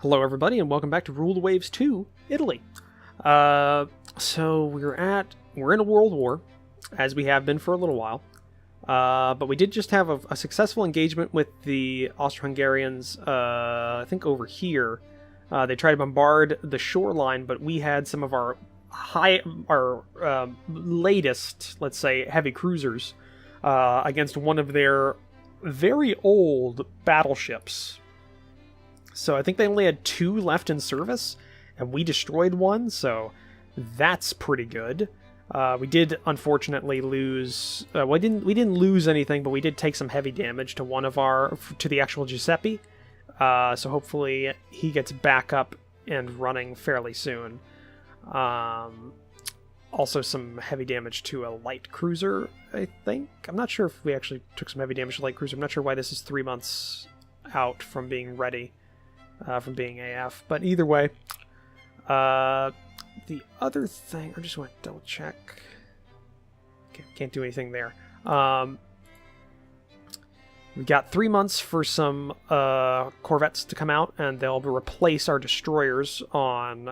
Hello everybody and welcome back to Rule the Waves 2, Italy. So we're in a world war, as we have been for a little while. But we did just have a successful engagement with the Austro-Hungarians, I think over here. They tried to bombard the shoreline, but we had some of our latest, let's say, heavy cruisers against one of their very old battleships. So I think they only had 2 left in service, and we destroyed one, so that's pretty good. We did unfortunately lose. We didn't lose anything, but we did take some heavy damage to to the actual Giuseppe. So hopefully he gets back up and running fairly soon. Also some heavy damage to a light cruiser, I think. I'm not sure if we actually took some heavy damage to light cruiser. I'm not sure why this is 3 months out from being ready, from being AF. But either way, the other thing, I just want to double check. Okay, can't do anything there. We've got 3 months for some corvettes to come out, and they'll replace our destroyers on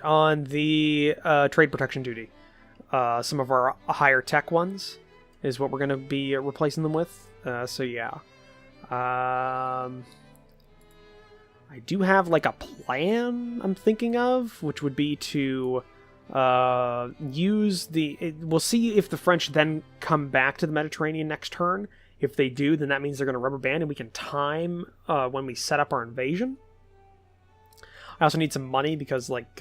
on the trade protection duty. Some of our higher tech ones is what we're going to be replacing them with. So yeah. I do have like a plan I'm thinking of, which would be to use we'll see if the French then come back to the Mediterranean next turn. If they do, then that means they're going to rubber band, and we can time when we set up our invasion. I also need some money because, like,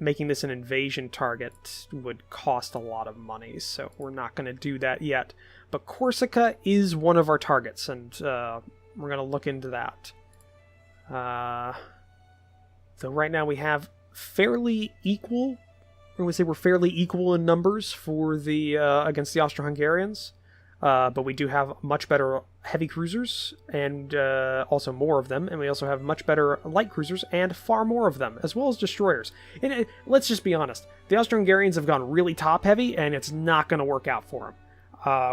making this an invasion target would cost a lot of money, so we're not going to do that yet. But Corsica is one of our targets, and we're going to look into that. So right now we have fairly equal. I would say we're fairly equal in numbers for the against the Austro-Hungarians, but we do have much better heavy cruisers and also more of them, and we also have much better light cruisers and far more of them, as well as destroyers. And let's just be honest, the Austro-Hungarians have gone really top heavy, and it's not going to work out for them.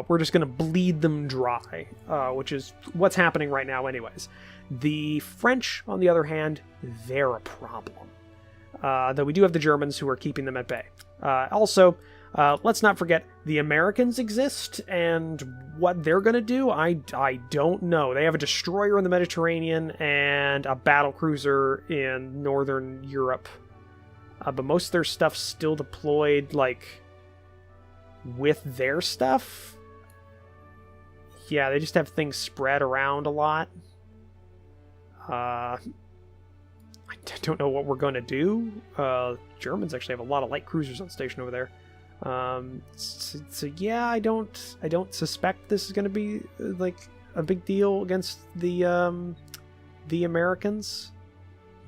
We're just going to bleed them dry, which is what's happening right now anyways. The French, on the other hand, they're a problem. Though we do have the Germans who are keeping them at bay. Also, let's not forget, the Americans exist, and what they're going to do, I don't know. They have a destroyer in the Mediterranean and a battle cruiser in Northern Europe. But most of their stuff's still deployed, like, with their stuff. Yeah, they just have things spread around a lot. I don't know what we're going to do. Germans actually have a lot of light cruisers on station over there. So yeah, I don't suspect this is going to be like a big deal against the Americans.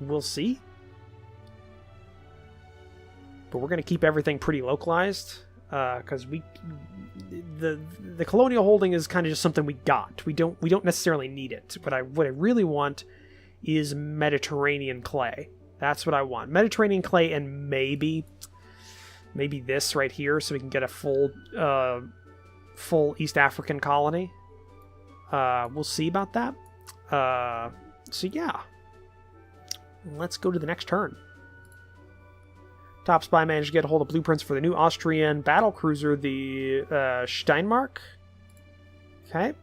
We'll see. But we're going to keep everything pretty localized, because the colonial holding is kind of just something we got. We don't necessarily need it. What I really want is Mediterranean clay. That's what I want. Mediterranean clay, and maybe this right here, so we can get a full East African colony. We'll see about that. So yeah, let's go to the next turn. Top Spy managed to get a hold of blueprints for the new Austrian battle cruiser, the Steinmark. Okay.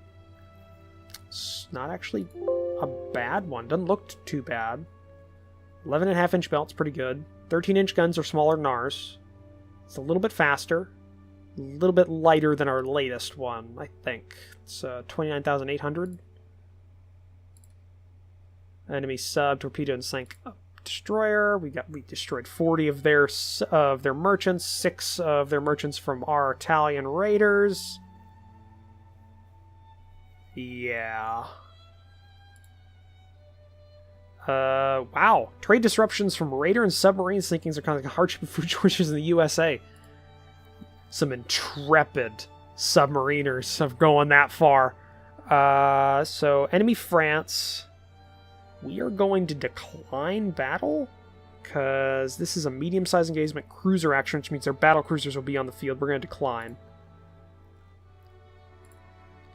It's not actually a bad one. Doesn't look too bad. 11.5-inch belt's pretty good. 13-inch guns are smaller than ours. It's a little bit faster. A little bit lighter than our latest one, I think. It's 29,800. Enemy sub, torpedo, and sank destroyer. We destroyed 40 of their merchants, 6 of their merchants from our Italian raiders. Yeah. Wow. Trade disruptions from raider and submarine sinkings are kind of like a hardship for Georgians in the USA. Some intrepid submariners have gone that far. So enemy France. We are going to decline battle, because this is a medium-sized engagement cruiser action, which means their battle cruisers will be on the field. We're going to decline.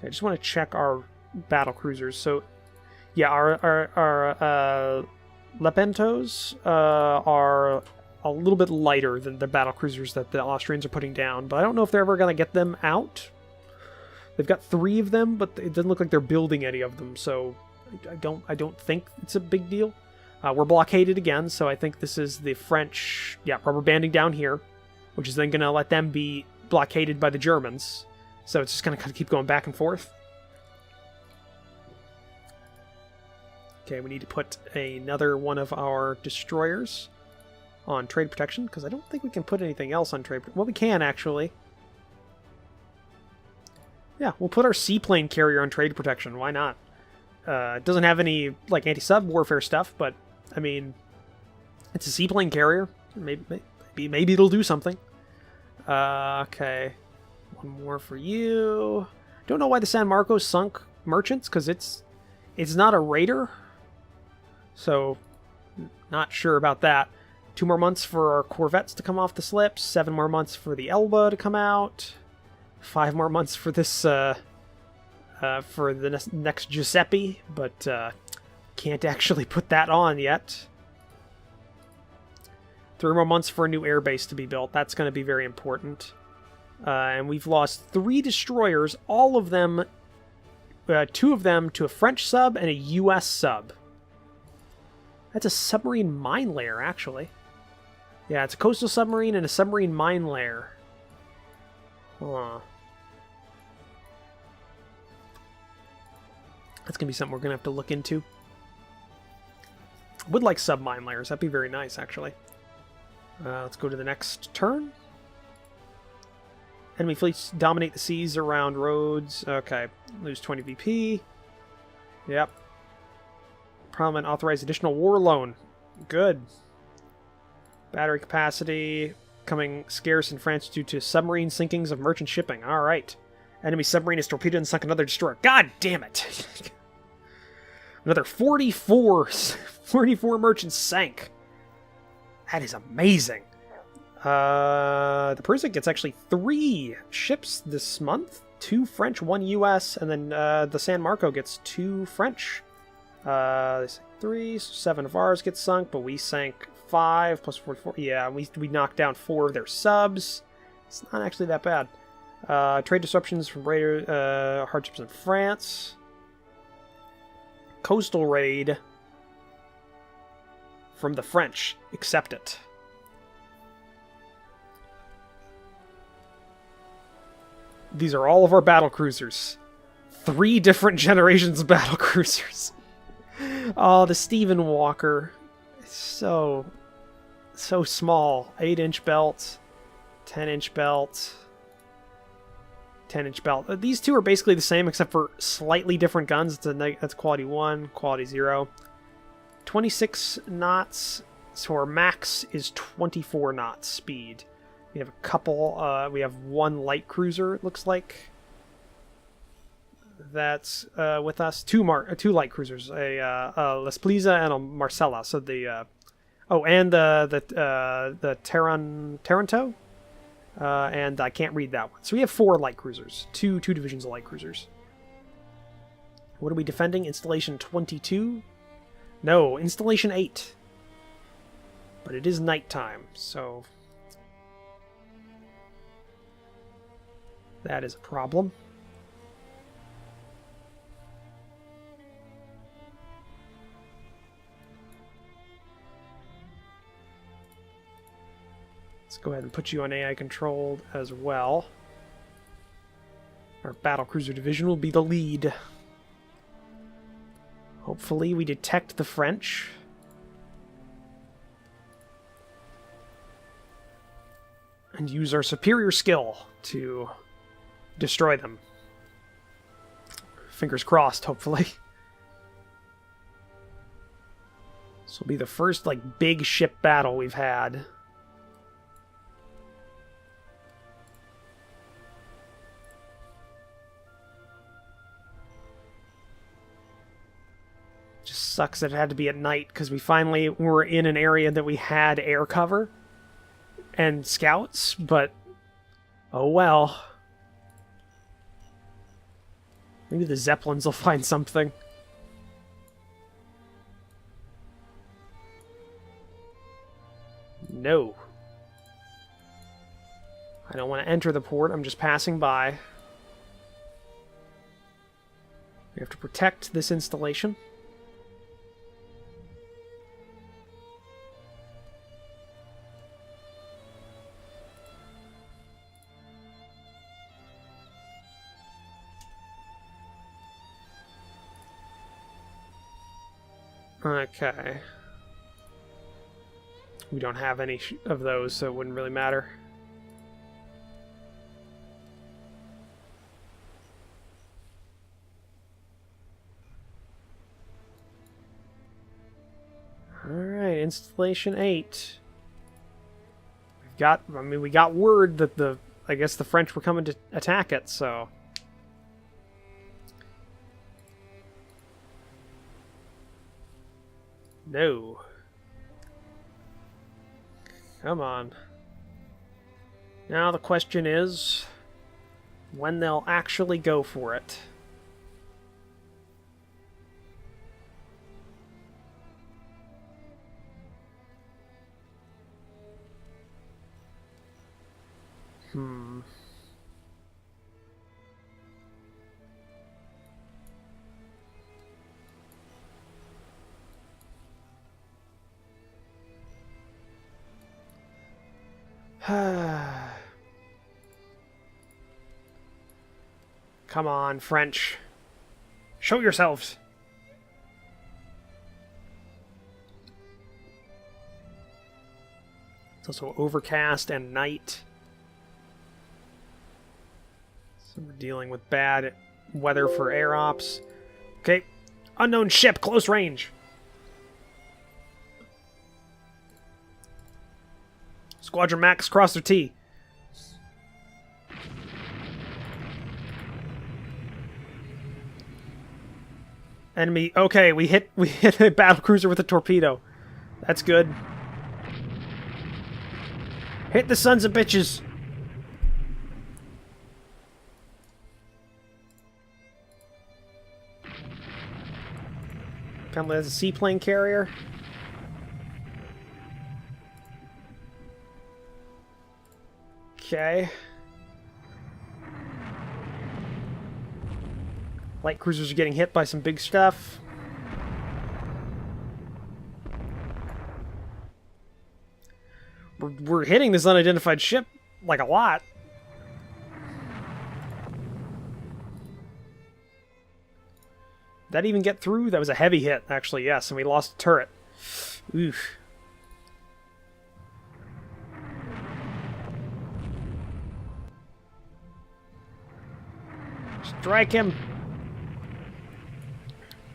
I just want to check our battle cruisers. So, yeah, our Lepentos are a little bit lighter than the battle cruisers that the Austrians are putting down, but I don't know if they're ever going to get them out. They've got 3 of them, but it doesn't look like they're building any of them, so I don't think it's a big deal. We're blockaded again, so I think this is the French, rubber banding down here, which is then going to let them be blockaded by the Germans. So it's just going to kind of keep going back and forth. Okay, we need to put another one of our destroyers on trade protection, because I don't think we can put anything else on trade protection. Well, we can, actually. Yeah, we'll put our seaplane carrier on trade protection. Why not? It doesn't have any, like, anti-sub warfare stuff, but, I mean, it's a seaplane carrier. Maybe it'll do something. Okay. One more for you. Don't know why the San Marcos sunk merchants, because it's not a raider. So, not sure about that. 2 more months for our corvettes to come off the slips. 7 more months for the Elba to come out. 5 more months for this, for the next Giuseppe, but can't actually put that on yet. 3 more months for a new airbase to be built. That's going to be very important. And we've lost 3 destroyers, all of them, 2 of them to a French sub and a US sub. That's a submarine mine layer, actually. Yeah, it's a coastal submarine and a submarine mine layer. Huh. That's going to be something we're going to have to look into. Would like sub-mine layers. That'd be very nice, actually. Let's go to the next turn. Enemy fleets dominate the seas around roads. Okay. Lose 20 VP. Yep. Parliament authorized additional war loan. Good. Battery capacity becoming scarce in France due to submarine sinkings of merchant shipping. Alright. Enemy submarine is torpedoed and sunk another destroyer. God damn it! Another 44 merchants sank. That is amazing. The Persic gets actually 3 ships this month. 2 French, 1 US, and then the San Marco gets 2 French. 3, 7 of ours get sunk, but we sank 5 plus 44. Yeah, we knocked down 4 of their subs. It's not actually that bad. Trade disruptions from raider, hardships in France. Coastal raid from the French. Accept it. These are all of our battle cruisers. 3 different generations of battle cruisers. Oh, the Stephen Walker. It's so small. 8-inch belt. 10-inch belt. 10-inch belt. These 2 are basically the same except for slightly different guns. That's quality 1, quality 0. 26 knots. So our max is 24 knots speed. We have a couple. We have 1 light cruiser, it looks like. That's with us. 2 light cruisers. A L'Esplisa and a Marcella. So the and the Taranto. And I can't read that one. So we have 4 light cruisers. Two divisions of light cruisers. What are we defending? Installation 22? No, installation 8. But it is nighttime, so that is a problem. Let's go ahead and put you on AI controlled as well. Our battlecruiser division will be the lead. Hopefully we detect the French. And use our superior skill to destroy them. Fingers crossed, hopefully. This will be the first, like, big ship battle we've had. Just sucks that it had to be at night, because we finally were in an area that we had air cover and scouts, but oh well. Maybe the Zeppelins will find something. No. I don't want to enter the port. I'm just passing by. We have to protect this installation. Okay. We don't have any of those, so it wouldn't really matter. Alright, installation 8. We got word that I guess the French were coming to attack it, so... No. Come on. Now the question is when they'll actually go for it. Come on, French. Show yourselves! It's also overcast and night. So we're dealing with bad weather for air ops. Okay. Unknown ship, close range. Squadron Max, cross their T. Enemy. Okay, we hit a battle cruiser with a torpedo. That's good. Hit the sons of bitches. Apparently that's a seaplane carrier. Okay. Light cruisers are getting hit by some big stuff. We're hitting this unidentified ship like a lot. Did that even get through? That was a heavy hit, actually, yes, and we lost a turret. Oof. Strike him.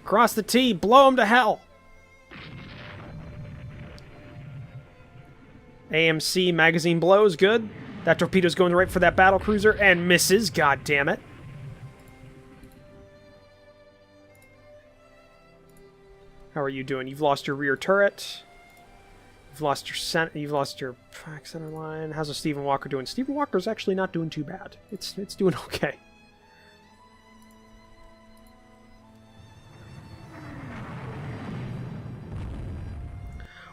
Cross the T. Blow him to hell. AMC magazine blows. Good. That torpedo's going right for that battle cruiser and misses. God damn it. How are you doing? You've lost your rear turret. You've lost your center line. How's a Stephen Walker doing? Stephen Walker's actually not doing too bad. It's doing okay.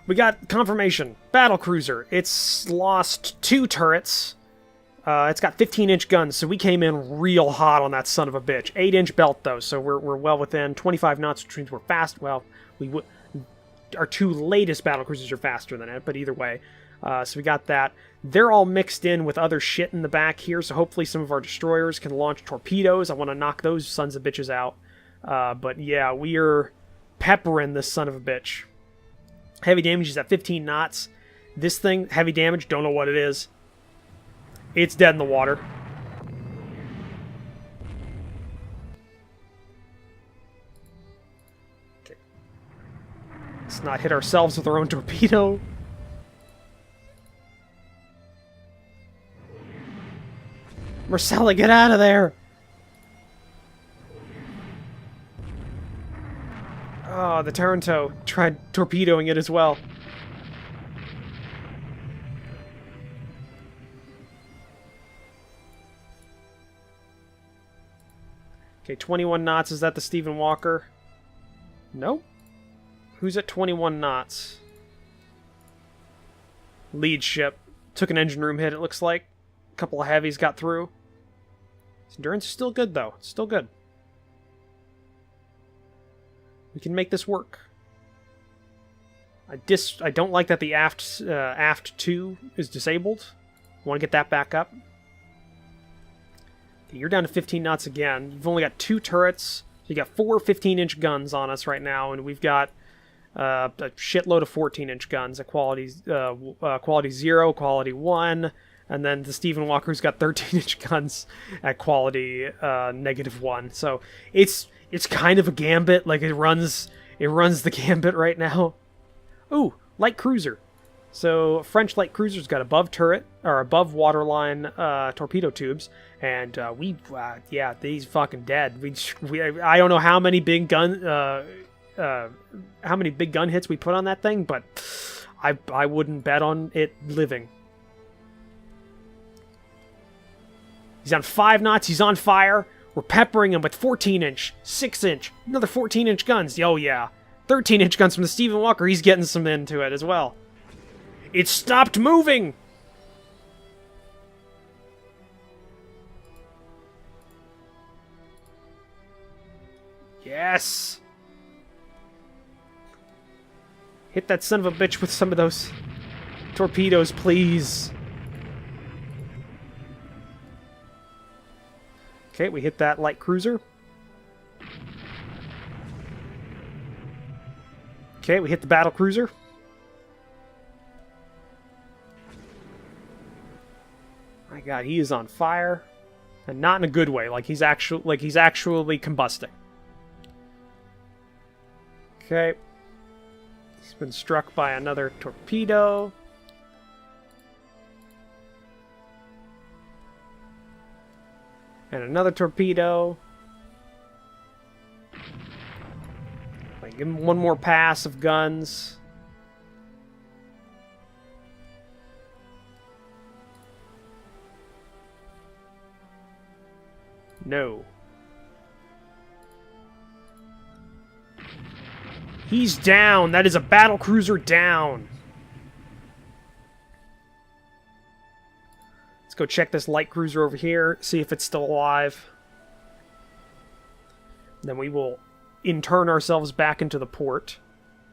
We got confirmation. Battlecruiser. It's lost 2 turrets. It's got 15-inch guns, so we came in real hot on that son of a bitch. 8-inch belt, though, so we're well within. 25 knots, which means we're fast. Well, our 2 latest battlecruisers are faster than it, but either way. So we got that. They're all mixed in with other shit in the back here, so hopefully some of our destroyers can launch torpedoes. I want to knock those sons of bitches out. But yeah, we are peppering this son of a bitch. Heavy damage is at 15 knots. This thing, heavy damage, don't know what it is. It's dead in the water. Okay. Let's not hit ourselves with our own torpedo. Marcella, get out of there! Oh, the Taranto tried torpedoing it as well. Okay, 21 knots. Is that the Stephen Walker? Nope. Who's at 21 knots? Lead ship. Took an engine room hit, it looks like. A couple of heavies got through. His endurance is still good, though. It's still good. We can make this work. I don't like that the aft 2 is disabled. I want to get that back up. Okay, you're down to 15 knots again. You've only got 2 turrets. So you got 4 15-inch guns on us right now, and we've got a shitload of 14-inch guns at quality 0, quality 1, and then the Stephen Walker's got 13-inch guns at quality -1. So it's kind of a gambit. Like it runs the gambit right now. Ooh, light cruiser. So French light cruiser's got above turret or above waterline torpedo tubes, and yeah, these fucking dead. I don't know how many big gun hits we put on that thing, but I wouldn't bet on it living. He's on 5 knots. He's on fire. We're peppering him with 14-inch, 6-inch, another 14-inch guns. Oh yeah. 13-inch guns from the Stephen Walker. He's getting some into it as well. It stopped moving! Yes! Hit that son of a bitch with some of those torpedoes, please. Okay, we hit that light cruiser. Okay, we hit the battle cruiser. My God, he is on fire, and not in a good way. Like he's actually combusting. Okay, he's been struck by another torpedo. And another torpedo. Give him one more pass of guns. No. He's down. That is a battle cruiser down. Let's go check this light cruiser over here, see if it's still alive. Then we will intern ourselves back into the port,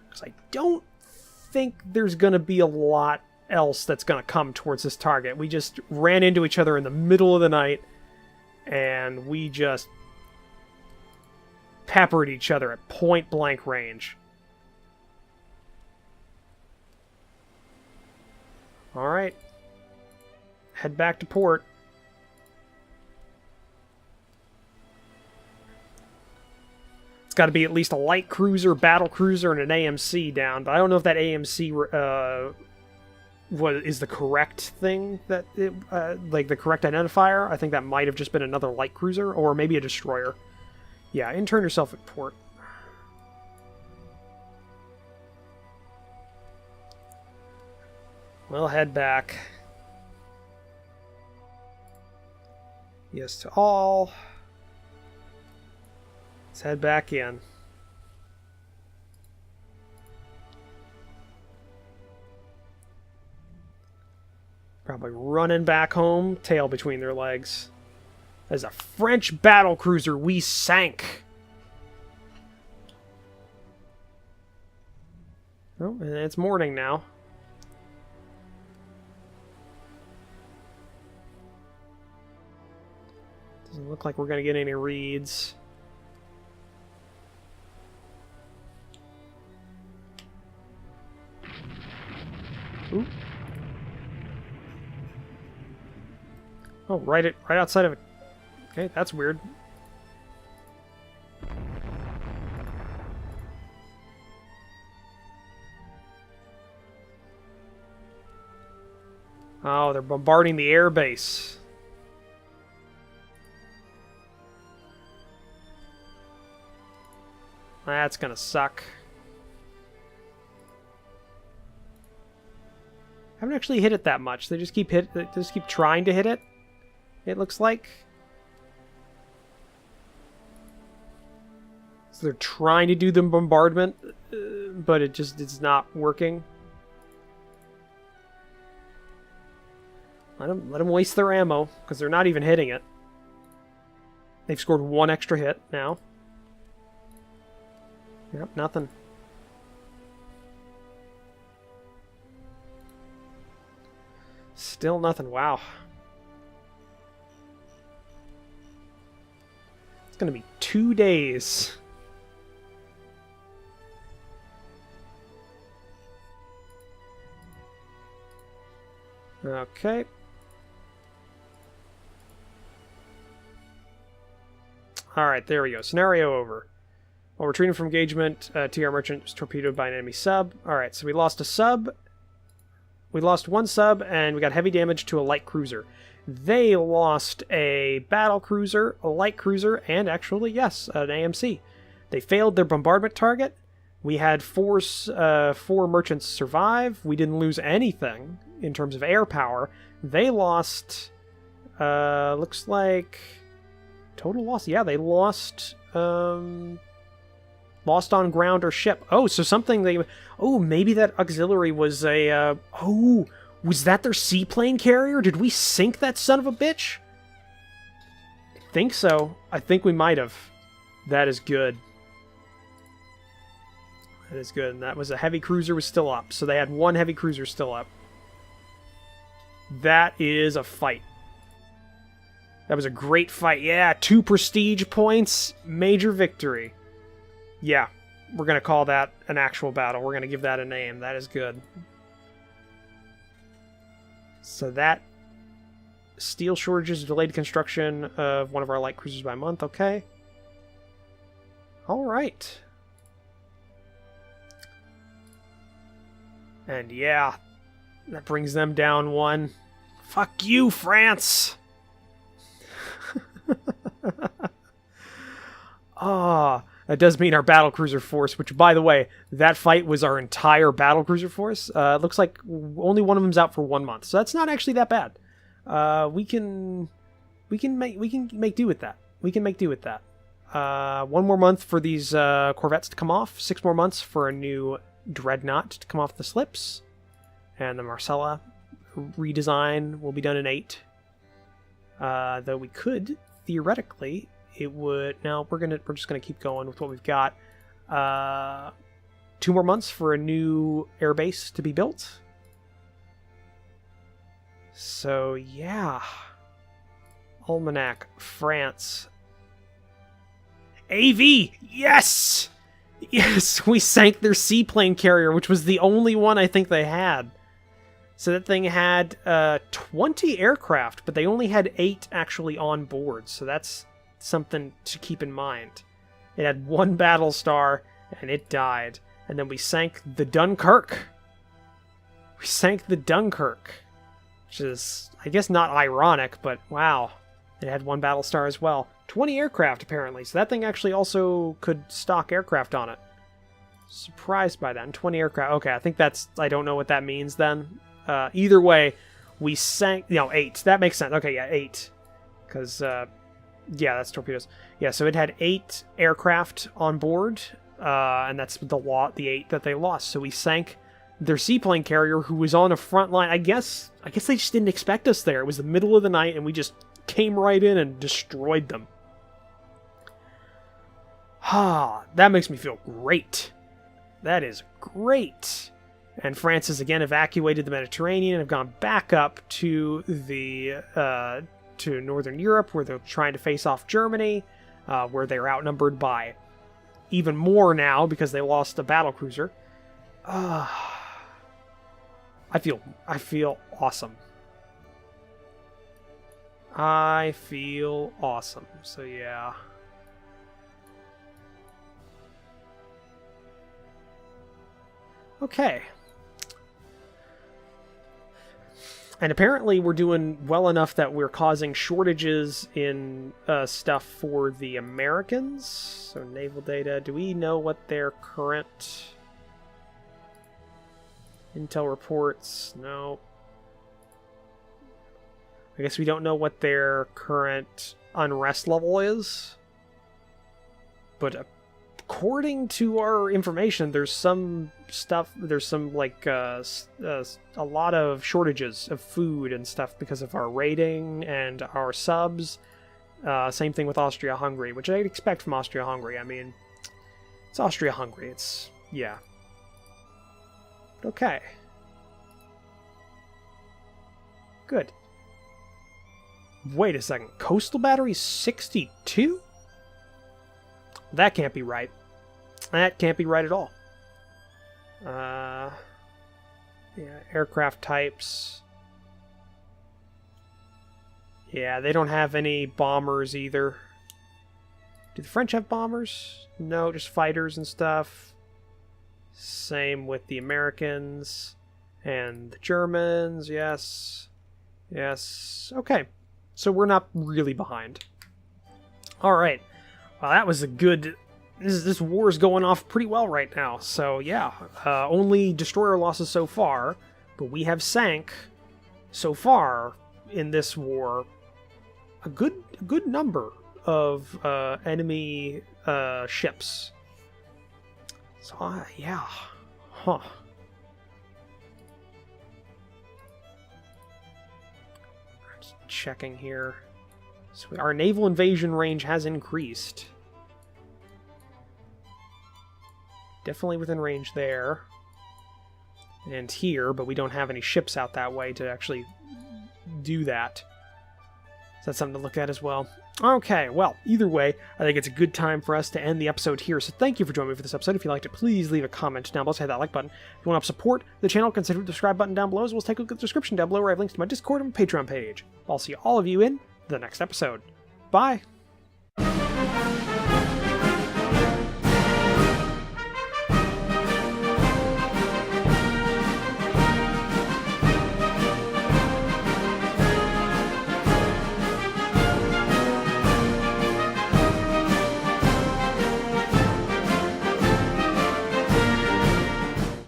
because I don't think there's going to be a lot else that's going to come towards this target. We just ran into each other in the middle of the night, and we just peppered each other at point-blank range. Alright. Head back to port. Got to be at least a light cruiser, battle cruiser, and an AMC down. But I don't know if that AMC is the correct thing, that like the correct identifier. I think that might have just been another light cruiser, or maybe a destroyer. Yeah, intern yourself at port. We'll head back. Yes to all. Let's head back in. Probably running back home, tail between their legs. As a French battle cruiser we sank. Oh, and it's morning now. Doesn't look like we're going to get any reads. Ooh. Oh, right outside of it. Okay, that's weird. Oh, they're bombarding the air base. That's gonna suck. I haven't actually hit it that much. They just keep trying to hit it. It looks like. So they're trying to do the bombardment, but it's not working. Let them waste their ammo, because they're not even hitting it. They've scored 1 extra hit now. Yep, nothing. Still nothing. Wow. It's going to be 2 days. Okay. Alright, there we go. Scenario over. While retreating from engagement, TR Merchant was torpedoed by an enemy sub. Alright, so we lost a sub. We lost 1 sub, and we got heavy damage to a light cruiser. They lost a battle cruiser, a light cruiser, and actually, yes, an AMC. They failed their bombardment target. We had 4 merchants survive. We didn't lose anything in terms of air power. They lost, looks like, total loss. Yeah, they lost, lost on ground or ship. Oh, so something they... Oh, maybe that auxiliary was a... oh, was that their seaplane carrier? Did we sink that son of a bitch? I think so. I think we might have. That is good. That is good. And that was a heavy cruiser was still up. So they had 1 heavy cruiser still up. That is a fight. That was a great fight. Yeah, 2 prestige points. Major victory. Yeah, we're going to call that an actual battle. We're going to give that a name. That is good. So that... Steel shortages, delayed construction of one of our light cruisers by month. Okay. Alright. And yeah, that brings them down 1. Fuck you, France! Ah... That does mean our battlecruiser force, which, by the way, that fight was our entire battlecruiser force. It looks like only one of them's out for 1 month, so that's not actually that bad. We can make do with that. We can make do with that. 1 more month for these corvettes to come off. 6 more months for a new dreadnought to come off the slips, and the Marcella redesign will be done in 8. Though we could theoretically. It would... Now, we're just gonna keep going with what we've got. 2 more months for a new airbase to be built. So, yeah. Almanac, France. AV! Yes! Yes! We sank their seaplane carrier, which was the only one I think they had. So that thing had 20 aircraft, but they only had 8 actually on board. So that's... something to keep in mind. It had 1 battle star, and it died. And then we sank the Dunkirk. We sank the Dunkirk. Which is, I guess, not ironic, but wow. It had 1 battle star as well. 20 aircraft, apparently. So that thing actually also could stock aircraft on it. Surprised by that. And 20 aircraft. Okay, I think that's... I don't know what that means then. Either way, we sank... 8. That makes sense. Okay, yeah, 8. Because... yeah, that's torpedoes. Yeah, so it had 8 aircraft on board, and that's the 8 that they lost. So we sank their seaplane carrier, who was on a front line. I guess they just didn't expect us there. It was the middle of the night, and we just came right in and destroyed them. Ah, that makes me feel great. That is great. And France has again evacuated the Mediterranean and have gone back up to the... to Northern Europe, where they're trying to face off Germany, where they're outnumbered by even more now because they lost a battlecruiser. I feel awesome. I feel awesome. So yeah. Okay. And apparently we're doing well enough that we're causing shortages in stuff for the Americans. So naval data. Do we know what their current intel reports? No. I guess we don't know what their current unrest level is. But according to our information, there's some stuff, there's some, like, a lot of shortages of food and stuff because of our raiding and our subs. Same thing with Austria-Hungary, which I'd expect from Austria-Hungary. I mean, it's Austria-Hungary. It's, yeah. Okay. Good. Wait a second. Coastal battery 62? That can't be right. That can't be right at all. Yeah, aircraft types. Yeah, they don't have any bombers either. Do the French have bombers? No, just fighters and stuff. Same with the Americans and the Germans. Yes. Yes. Okay. So we're not really behind. Alright. Well, that was a good... This war is going off pretty well right now. So, yeah. Only destroyer losses so far. But we have sank, so far, in this war, a good number of enemy ships. So, yeah. Huh. Just checking here. So our naval invasion range has increased. Definitely within range there. And here, but we don't have any ships out that way to actually do that. So that's something to look at as well. Okay, well, either way, I think it's a good time for us to end the episode here. So thank you for joining me for this episode. If you liked it, please leave a comment down below. Hit that like button. If you want to support the channel, consider the subscribe button down below, as well as take a look at the description down below where I have links to my Discord and my Patreon page. I'll see all of you in the next episode. Bye!